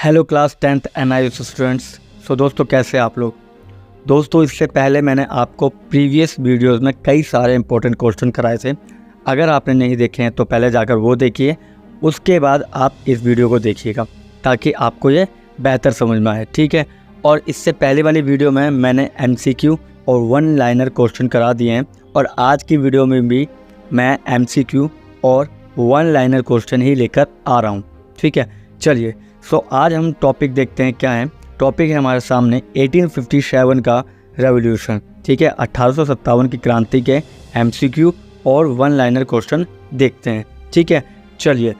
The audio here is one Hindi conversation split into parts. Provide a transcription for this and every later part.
Hello class 10th NIOS students. So दोस्तों कैसे आप लोग। दोस्तों इससे पहले मैंने आपको प्रीवियस वीडियोस में कई सारे इंपॉर्टेंट क्वेश्चन कराए थे। अगर आपने नहीं देखे हैं तो पहले जाकर वो देखिए, उसके बाद आप इस वीडियो को देखिएगा ताकि आपको ये बेहतर समझ में आए, ठीक है। और इससे पहले वाली वीडियो में मैंने MCQ और वन लाइनर क्वेश्चन करा दिए हैं और आज की वीडियो में भी मैं MCQ और वन लाइनर क्वेश्चन ही लेकर आ रहा हूँ, ठीक है। चलिए आज हम टॉपिक देखते हैं क्या है। टॉपिक है हमारे सामने 1857 का रेवोल्यूशन, ठीक है। 1857 की क्रांति के MCQ और वन लाइनर क्वेश्चन देखते हैं, ठीक है। चलिए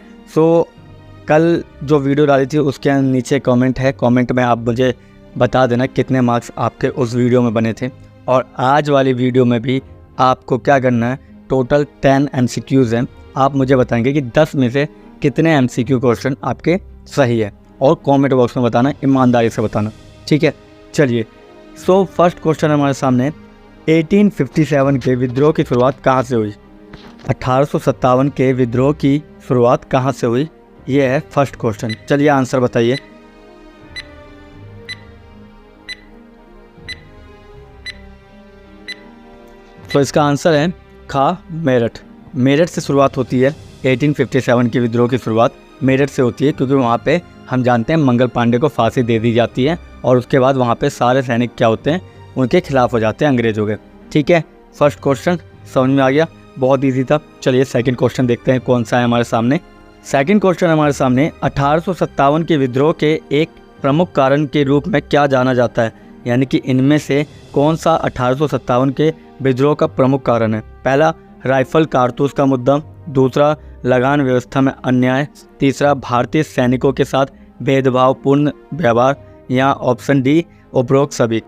कल जो वीडियो डाली थी उसके नीचे कमेंट है, कमेंट में आप मुझे बता देना कितने मार्क्स आपके उस वीडियो में बने थे। और आज वाली वीडियो में भी आपको क्या करना है, टोटल 10 MCQs हैं। आप मुझे बताएंगे कि 10 में से कितने MCQ क्वेश्चन आपके सही है और कमेंट बॉक्स में बताना, ईमानदारी से बताना, ठीक है। चलिए फर्स्ट क्वेश्चन हमारे सामने 1857 के विद्रोह की शुरुआत कहाँ से हुई। 1857 के विद्रोह की शुरुआत कहाँ से हुई, ये है फर्स्ट क्वेश्चन। चलिए आंसर बताइए। तो इसका आंसर है खा, मेरठ। मेरठ से शुरुआत होती है 1857 के विद्रोह की शुरुआत मेरठ से होती है, क्योंकि वहाँ पे हम जानते हैं मंगल पांडे को फांसी दे दी जाती है और उसके बाद वहाँ पे सारे सैनिक क्या होते हैं, उनके खिलाफ हो जाते हैं अंग्रेजों के, ठीक है। फर्स्ट क्वेश्चन समझ में आ गया, बहुत इजी था। चलिए सेकंड क्वेश्चन देखते हैं कौन सा है हमारे सामने। सेकंड क्वेश्चन हमारे सामने 1857 के विद्रोह के एक प्रमुख कारण के रूप में क्या जाना जाता है, यानी कि इनमें से कौन सा 1857 के विद्रोह का प्रमुख कारण है। पहला राइफल कारतूस का मुद्दा, दूसरा लगान व्यवस्था में अन्याय, तीसरा भारतीय सैनिकों के साथ भेदभावपूर्ण व्यवहार, या ऑप्शन डी उपरोक्त सभी।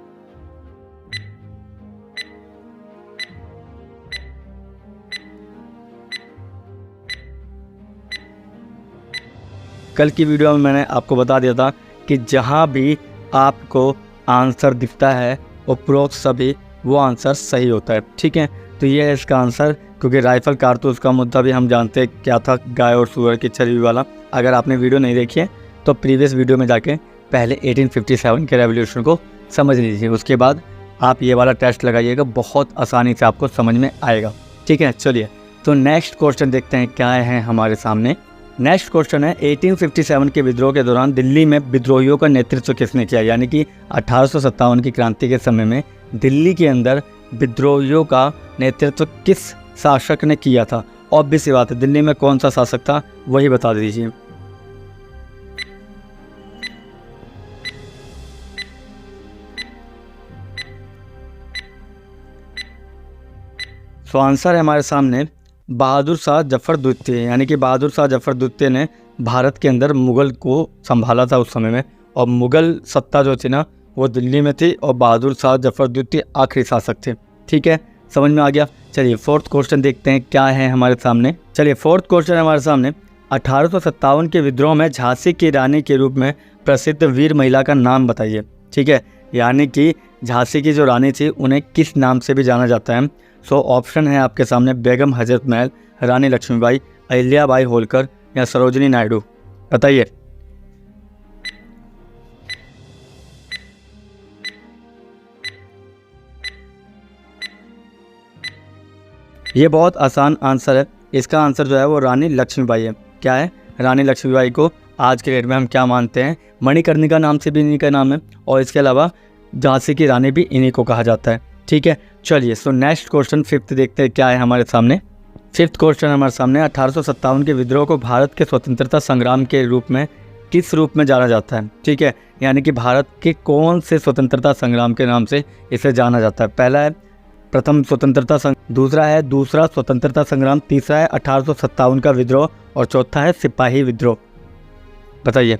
कल की वीडियो में मैंने आपको बता दिया था कि जहां भी आपको आंसर दिखता है उपरोक्त सभी, वो आंसर सही होता है, ठीक है। तो ये है इसका आंसर, क्योंकि राइफल कारतूस का मुद्दा भी हम जानते हैं क्या था, गाय और सूअर की चर्बी वाला। अगर आपने वीडियो नहीं देखी है तो प्रीवियस वीडियो में जाके पहले 1857 के रेवोल्यूशन को समझ लीजिए, उसके बाद आप ये वाला टेस्ट लगाइएगा, बहुत आसानी से आपको समझ में आएगा, ठीक है। चलिए तो नेक्स्ट क्वेश्चन देखते हैं क्या है हमारे सामने। नेक्स्ट क्वेश्चन है 1857 के विद्रोह के दौरान दिल्ली में विद्रोहियों का नेतृत्व किसने किया, यानी कि 1857 की क्रांति के समय में दिल्ली के अंदर विद्रोहियों का नेतृत्व किस शासक ने किया था। ऑब्वियस सी बात है, दिल्ली में कौन सा शासक था वही बता दीजिए। तो आंसर है हमारे सामने बहादुर शाह जफर द्वितीय, यानी कि बहादुर शाह जफर द्वितीय ने भारत के अंदर मुगल को संभाला था उस समय में, और मुगल सत्ता जो थी ना वो दिल्ली में थी, और बहादुर शाह जफर द्वितीय आखिरी शासक थे, ठीक है। समझ में आ गया। चलिए फोर्थ क्वेश्चन देखते हैं क्या है हमारे सामने। चलिए फोर्थ क्वेश्चन हमारे सामने 1857 के विद्रोह में झांसी की रानी के रूप में प्रसिद्ध वीर महिला का नाम बताइए, ठीक है। यानी कि झांसी की जो रानी थी उन्हें किस नाम से भी जाना जाता है। ऑप्शन है आपके सामने बेगम हजरत महल, रानी लक्ष्मीबाई, अहिल्याबाई होलकर, या सरोजिनी नायडू, बताइए। ये बहुत आसान आंसर है, इसका आंसर जो है वो रानी लक्ष्मीबाई है। क्या है, रानी लक्ष्मीबाई को आज के डेट में हम क्या मानते हैं, मणिकर्णिका नाम से भी इन्हीं का नाम है, और इसके अलावा झांसी की रानी भी इन्हीं को कहा जाता है, ठीक है। चलिए नेक्स्ट क्वेश्चन फिफ्थ देखते हैं क्या है हमारे सामने। फिफ्थ क्वेश्चन हमारे सामने 1857 के विद्रोह को भारत के स्वतंत्रता संग्राम के रूप में किस रूप में जाना जाता है, ठीक है। यानी कि भारत के कौन से स्वतंत्रता संग्राम के नाम से इसे जाना जाता है। पहला है प्रथम स्वतंत्रता दूसरा स्वतंत्रता संग्राम, तीसरा है 1857 का विद्रोह, और चौथा है सिपाही विद्रोह, बताइए।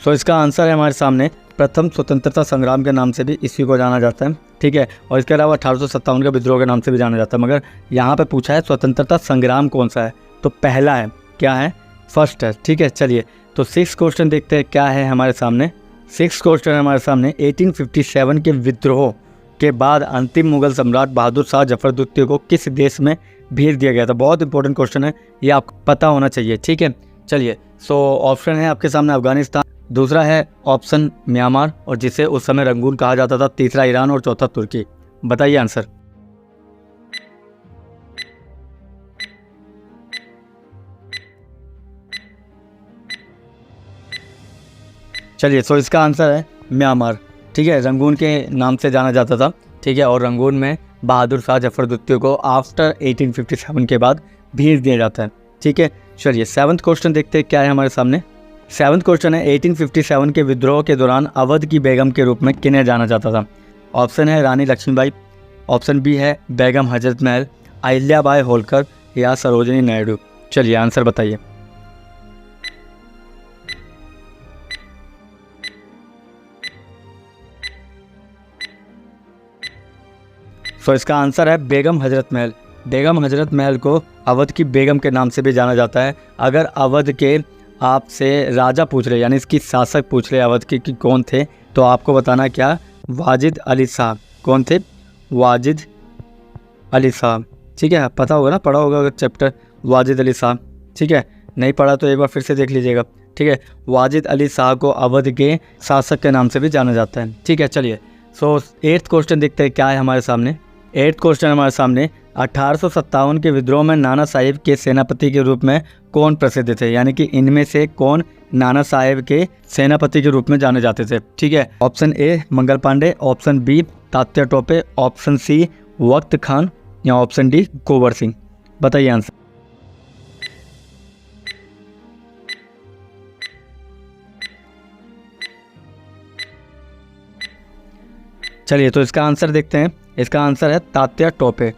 इसका आंसर है हमारे सामने प्रथम स्वतंत्रता संग्राम के नाम से भी इसी को जाना जाता है, ठीक है। और इसके अलावा 1857 का विद्रोह के नाम से भी जाना जाता है, मगर यहाँ पे पूछा है स्वतंत्रता संग्राम कौन सा है, तो पहला है, क्या है, फर्स्ट है, ठीक है। चलिए तो 6 क्वेश्चन देखते हैं क्या है हमारे सामने। 6 क्वेश्चन हमारे सामने 1857 के विद्रोह के बाद अंतिम मुगल सम्राट बहादुर शाह जफर द्वितीय को किस देश में भेज दिया गया था? बहुत इंपॉर्टेंट क्वेश्चन है, ये आपको पता होना चाहिए। ठीक है, चलिए। सो ऑप्शन है आपके सामने अफगानिस्तान, दूसरा है ऑप्शन म्यांमार और जिसे उस समय रंगून कहा जाता था, तीसरा ईरान और चौथा तुर्की। बताइए आंसर। चलिए, सो इसका आंसर है म्यांमार। ठीक है, रंगून के नाम से जाना जाता था। ठीक है, और रंगून में बहादुर शाह जफर द्वितीय को आफ्टर 1857 के बाद भेज दिया जाता है। ठीक है, चलिए 7th क्वेश्चन देखते हैं क्या है हमारे सामने। 7th क्वेश्चन है 1857 के विद्रोह के दौरान अवध की बेगम के रूप में किन्हें जाना जाता था? ऑप्शन है रानी लक्ष्मीबाई, ऑप्शन बी है बेगम हजरत महल, अहिल्याबाई होलकर या सरोजिनी नायडू। चलिए आंसर बताइए। तो इसका आंसर है बेगम हजरत महल। बेगम हजरत महल को अवध की बेगम के नाम से भी जाना जाता है। अगर अवध के आपसे राजा पूछ रहे, यानी इसकी शासक पूछ रहे अवध के कि कौन थे, तो आपको बताना क्या, वाजिद अली शाह। कौन थे? वाजिद अली शाह। ठीक है, पता होगा ना, पढ़ा होगा अगर चैप्टर वाजिद अली शाह। ठीक है, नहीं पढ़ा तो एक बार फिर से देख लीजिएगा। ठीक है, वाजिद अली शाह को अवध के शासक के नाम से भी जाना जाता है। ठीक है, चलिए। सो 8th क्वेश्चन देखते हैं क्या है हमारे सामने। 8th क्वेश्चन हमारे सामने 1857 के विद्रोह में नाना साहिब के सेनापति के रूप में कौन प्रसिद्ध थे? यानी कि इनमें से कौन नाना साहिब के सेनापति के रूप में जाने जाते थे? ठीक है, option A Mangal Pandey, option B Tatya Tope, option C Bakht Khan या ऑप्शन डी गोबर सिंह। बताइए आंसर। चलिए, तो इसका आंसर देखते हैं। इसका आंसर है तात्या टोपे।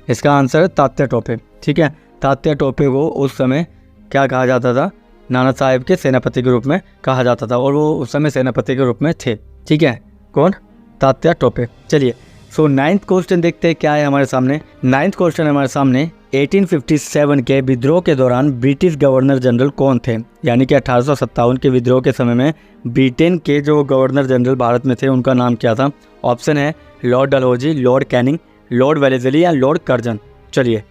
इसका आंसर है तात्या टोपे। ठीक है, तात्या टोपे को उस समय क्या कहा जाता था? नाना साहिब के सेनापति के रूप में कहा जाता था और वो उस समय सेनापति के रूप में थे। ठीक है, कौन? तात्या टोपे। चलिए, सो 9th क्वेश्चन देखते हैं क्या है हमारे सामने। 9th क्वेश्चन हमारे सामने 1857 के विद्रोह के दौरान ब्रिटिश गवर्नर जनरल कौन थे? यानी कि 1857 के विद्रोह के समय में ब्रिटेन के जो गवर्नर जनरल भारत में थे उनका नाम क्या था? ऑप्शन है Lord Dalhousie, Lord Canning, Lord Wellesley या लॉर्ड कर्जन। चलिए,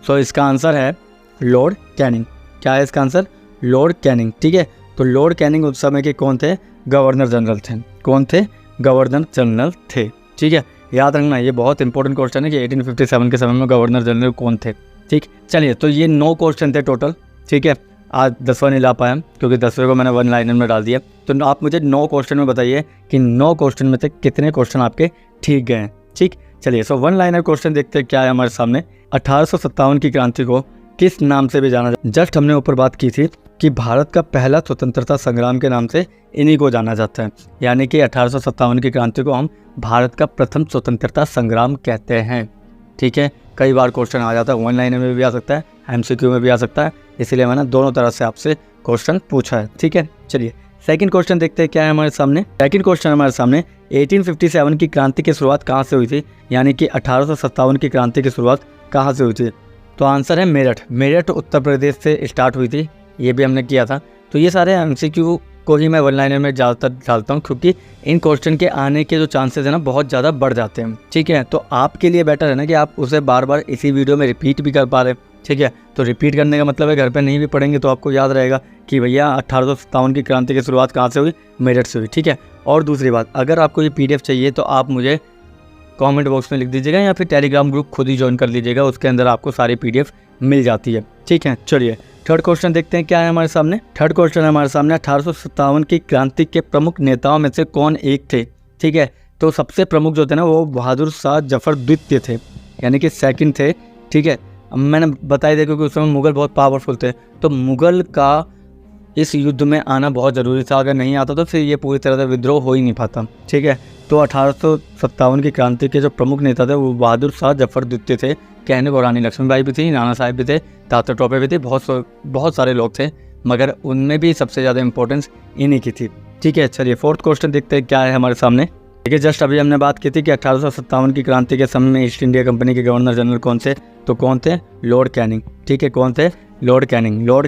सो इसका आंसर है लॉर्ड कैनिंग। क्या है इसका आंसर? Lord Canning. ठीक है, तो लॉर्ड कैनिंग उस समय के कौन थे? गवर्नर जनरल थे। कौन थे? गवर्नर जनरल थे। ठीक है, याद रखना, ये बहुत इंपॉर्टेंट क्वेश्चन है कि 1857 के समय में गवर्नर जनरल कौन थे। ठीक, चलिए, तो ये 9 क्वेश्चन थे टोटल। ठीक है, आज 10वां नहीं ला पाया क्योंकि 10वें को मैंने 1 लाइनर में डाल दिया। तो आप मुझे 9 क्वेश्चन में बताइए कि 9 क्वेश्चन में से कितने क्वेश्चन आपके ठीक गए हैं। ठीक, चलिए, सो 1 लाइनर क्वेश्चन देखते हैं क्या है हमारे सामने। 1857 की क्रांति को किस नाम से भी जाना जाता है? जस्ट हमने ऊपर बात की थी कि भारत का पहला स्वतंत्रता संग्राम के नाम से इन्हीं को जाना जाता है। यानी कि 1857 की क्रांति को हम भारत का प्रथम स्वतंत्रता संग्राम कहते हैं। ठीक है, कई बार क्वेश्चन आ जाता है, 1 लाइनर में भी आ सकता है, MCQ में भी आ सकता है, इसलिए मैंने दोनों तरह से आपसे क्वेश्चन पूछा है। ठीक है, चलिए सेकंड क्वेश्चन देखते हैं क्या है हमारे सामने। सेकंड क्वेश्चन हमारे सामने 1857 की क्रांति की शुरुआत कहाँ से हुई थी? यानी कि 1857 की क्रांति की शुरुआत कहाँ से हुई थी? तो आंसर है मेरठ। मेरठ उत्तर प्रदेश से स्टार्ट हुई थी, ये भी हमने किया था। तो ये सारे MCQ को ही मैं 1 लाइनर में ज़्यादातर डालता हूँ क्योंकि इन क्वेश्चन के आने के जो चांसेस है ना बहुत ज़्यादा बढ़ जाते हैं। ठीक है, तो आपके लिए बेटर है ना कि आप उसे बार बार इसी वीडियो में रिपीट भी कर पा रहे हैं। ठीक है, तो रिपीट करने का मतलब है घर पे नहीं भी पढ़ेंगे तो आपको याद रहेगा कि भैया 1857 की क्रांति की शुरुआत कहाँ से हुई? मेरठ से हुई। ठीक है, और दूसरी बात, अगर आपको ये PDF चाहिए तो आप मुझे कमेंट बॉक्स में लिख दीजिएगा या फिर टेलीग्राम ग्रुप खुद ही ज्वाइन कर लीजिएगा, उसके अंदर आपको सारी PDF मिल जाती है। ठीक है, चलिए थर्ड क्वेश्चन देखते हैं क्या है हमारे सामने। थर्ड क्वेश्चन हमारे सामने 1857 की क्रांति के प्रमुख नेताओं में से कौन एक थे? ठीक है, तो सबसे प्रमुख जो थे ना वो बहादुर शाह जफर द्वितीय थे, यानी कि सेकंड थे। ठीक है, अब मैंने बताई दिया क्योंकि उस समय मुग़ल बहुत पावरफुल थे, तो मुग़ल का इस युद्ध में आना बहुत ज़रूरी था। अगर नहीं आता तो फिर ये पूरी तरह से विद्रोह हो ही नहीं पाता। ठीक है, तो 1857 की क्रांति के जो प्रमुख नेता थे वो बहादुर शाह जफर द्वितीय थे। कहने को रानी लक्ष्मीबाई भी थी, नाना साहिब भी थे, तात्या टोपे भी थे, बहुत सारे लोग थे, मगर उनमें भी सबसे ज़्यादा इंपॉर्टेंस इन्हीं की थी। ठीक है, चलिए फोर्थ क्वेश्चन देखते हैं क्या है हमारे सामने। ठीक है, जस्ट अभी हमने बात की थी कि 1857 की क्रांति के समय में ईस्ट इंडिया कंपनी के गवर्नर जनरल कौन थे? तो कौन थे? Lord Canning. ठीक है, कौन थे? लॉर्ड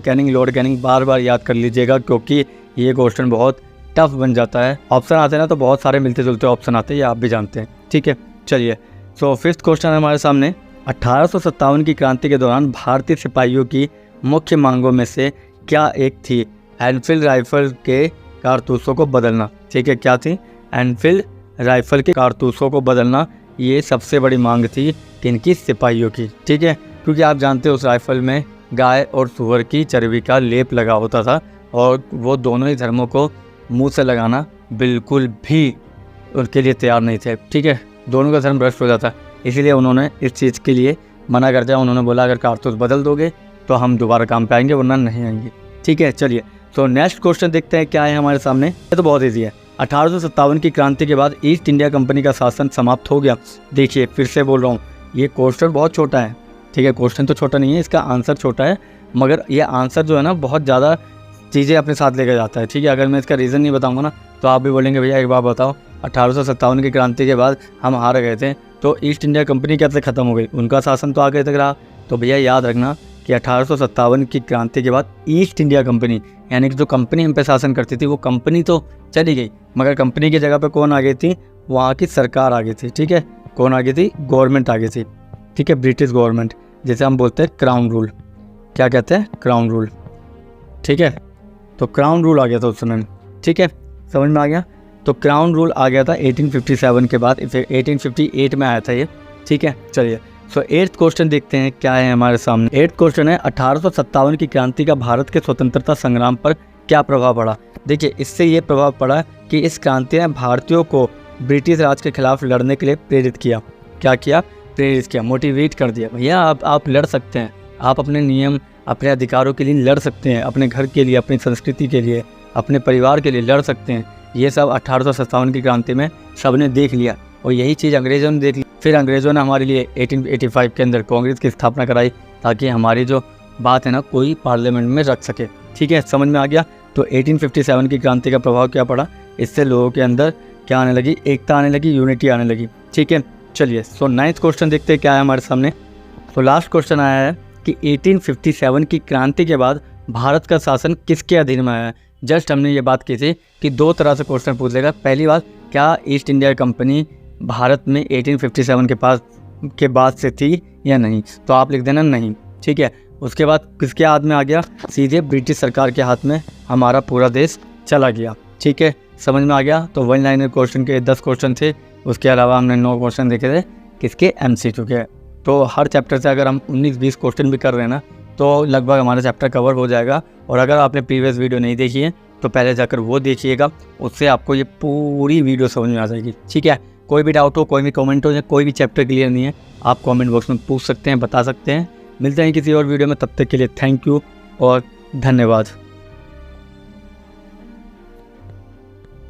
कैनिंग बार बार याद कर लीजिएगा, क्योंकि ये क्वेश्चन बहुत टफ बन जाता है। ऑप्शन आते हैं ना तो बहुत सारे मिलते जुलते ऑप्शन आते हैं, ये आप भी जानते हैं, ठीक है। चलिए, सो फिफ्थ क्वेश्चन है हमारे सामने। 1857 की क्रांति के दौरान भारतीय सिपाहियों की मुख्य मांगों में से क्या एक थी? एनफील्ड राइफल के कारतूसों को बदलना, ठीक है। क्या थी? एनफील्ड राइफल के कारतूसों को बदलना, ये सबसे बड़ी मांग थी किनकी? सिपाहियों की, ठीक है। क्योंकि आप जानते हो उस राइफल में गाय और सूअर की चर्बी का लेप लगा होता था, और वो दोनों ही धर्मों को मुंह से लगाना बिल्कुल भी उनके लिए तैयार नहीं थे, ठीक है। दोनों का धर्म भ्रष्ट हो जाता, इसीलिए उन्होंने इस चीज़ के लिए मना कर दिया। उन्होंने बोला अगर कारतूस बदल दोगे तो हम दोबारा काम पे आएंगे, वरना नहीं आएंगे, ठीक है। चलिए, तो नेक्स्ट क्वेश्चन देखते हैं क्या है हमारे सामने। ये तो बहुत ईजी है। 1857 की क्रांति के बाद ईस्ट इंडिया कंपनी का शासन समाप्त हो गया। देखिए, फिर से बोल रहा हूँ, ये क्वेश्चन बहुत छोटा है, ठीक है। क्वेश्चन तो छोटा नहीं है, इसका आंसर छोटा है, मगर ये आंसर जो है ना बहुत ज़्यादा चीज़ें अपने साथ लेकर जाता है, ठीक है। अगर मैं इसका रीज़न नहीं बताऊंगा ना तो आप भी बोलेंगे भैया एक बात बताओ, 1857 की क्रांति के बाद हम हार गए थे तो ईस्ट इंडिया कंपनी कैसे ख़त्म हो गई? उनका शासन तो आगे तक रहा। तो भैया याद रखना कि 1857 की क्रांति के बाद ईस्ट इंडिया कंपनी, यानी कि जो कंपनी हम पे शासन करती थी वो कंपनी तो चली गई, मगर कंपनी की जगह पे कौन आ गई थी? वहाँ की सरकार आ गई थी, ठीक है। कौन आ गई थी? गवर्नमेंट आ गई थी, ठीक है। ब्रिटिश गवर्नमेंट, जैसे हम बोलते हैं क्राउन रूल। क्या कहते हैं? क्राउन रूल, ठीक है। तो क्राउन रूल आ गया था उस समय, ठीक है। समझ में आ गया? तो क्राउन रूल आ गया था 1857 के बाद, 1858 में आया था ये, ठीक है। चलिए, सो 8th क्वेश्चन देखते हैं क्या है हमारे सामने। 8th क्वेश्चन है 1857 की क्रांति का भारत के स्वतंत्रता संग्राम पर क्या प्रभाव पड़ा? देखिए, इससे ये प्रभाव पड़ा कि इस क्रांति ने भारतीयों को ब्रिटिश राज के खिलाफ लड़ने के लिए प्रेरित किया। क्या किया? प्रेरित किया, मोटिवेट कर दिया। भैया आप लड़ सकते हैं, आप अपने नियम, अपने अधिकारों के लिए लड़ सकते हैं, अपने घर के लिए, अपनी संस्कृति के लिए, अपने परिवार के लिए लड़ सकते हैं। ये सब 1857 की क्रांति में सबने देख लिया, और यही चीज़ अंग्रेज़ों ने देख ली। फिर अंग्रेज़ों ने हमारे लिए 1885 के अंदर कांग्रेस की स्थापना कराई, ताकि हमारी जो बात है ना कोई पार्लियामेंट में रख सके, ठीक है। समझ में आ गया? तो 1857 की क्रांति का प्रभाव क्या पड़ा? इससे लोगों के अंदर क्या आने लगी? एकता आने लगी, यूनिटी आने लगी, ठीक है। चलिए, सो 9th क्वेश्चन देखते हैं क्या है हमारे सामने। तो लास्ट क्वेश्चन आया है कि 1857 की क्रांति के बाद भारत का शासन किसके अधीन में आया है? जस्ट हमने ये बात की थी कि दो तरह से क्वेश्चन पूछ लेगा। पहली बात, क्या ईस्ट इंडिया कंपनी भारत में 1857 के बाद से थी या नहीं? तो आप लिख देना नहीं, ठीक है। उसके बाद किसके हाथ में आ गया? सीधे ब्रिटिश सरकार के हाथ में हमारा पूरा देश चला गया, ठीक है। समझ में आ गया? तो 1 लाइनर क्वेश्चन के 10 क्वेश्चन थे, उसके अलावा हमने 9 क्वेश्चन देखे थे किसके? MCQ के। तो हर चैप्टर से अगर हम 19-20 क्वेश्चन भी कर रहे हैं ना तो लगभग हमारा चैप्टर कवर हो जाएगा। और अगर आपने प्रीवियस वीडियो नहीं देखी है तो पहले जाकर वो देखिएगा, उससे आपको ये पूरी वीडियो समझ में आ जाएगी, ठीक है। कोई भी डाउट हो, कोई भी कमेंट हो, या कोई भी चैप्टर क्लियर नहीं है, आप कमेंट बॉक्स में पूछ सकते हैं, बता सकते हैं। मिलते हैं किसी और वीडियो में, तब तक के लिए थैंक यू और धन्यवाद।